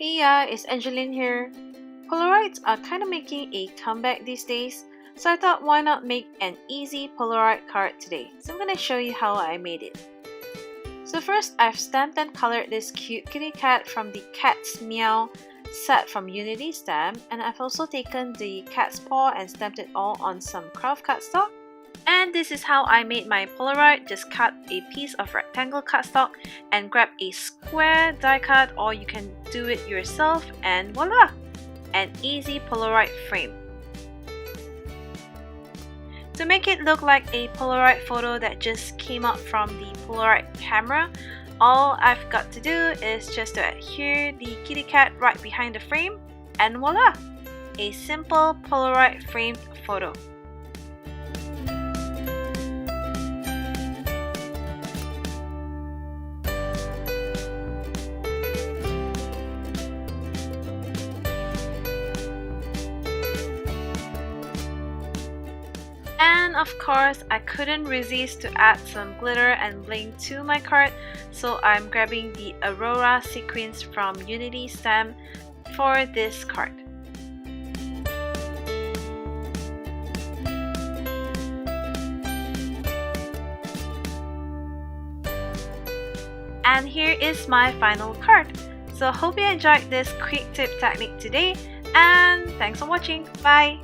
Hey yeah, it's Angeline here. Polaroids are kind of making a comeback these days, so I thought why not make an easy Polaroid card today. So I'm going to show you how I made it. So first, I've stamped and colored this cute kitty cat from the Cat's Meow set from Unity Stamp, and I've also taken the cat's paw and stamped it all on some craft cardstock. And this is how I made my Polaroid. Just cut a piece of rectangle cardstock and grab a square die cut, or you can do it yourself, and voila! An easy Polaroid frame. To make it look like a Polaroid photo that just came out from the Polaroid camera, all I've got to do is just to adhere the kitty cat right behind the frame, and voila! A simple Polaroid framed photo. And of course, I couldn't resist to add some glitter and bling to my card, so I'm grabbing the Aurora sequins from Unity Stamp for this card. And here is my final card. So hope you enjoyed this quick tip technique today, and thanks for watching. Bye!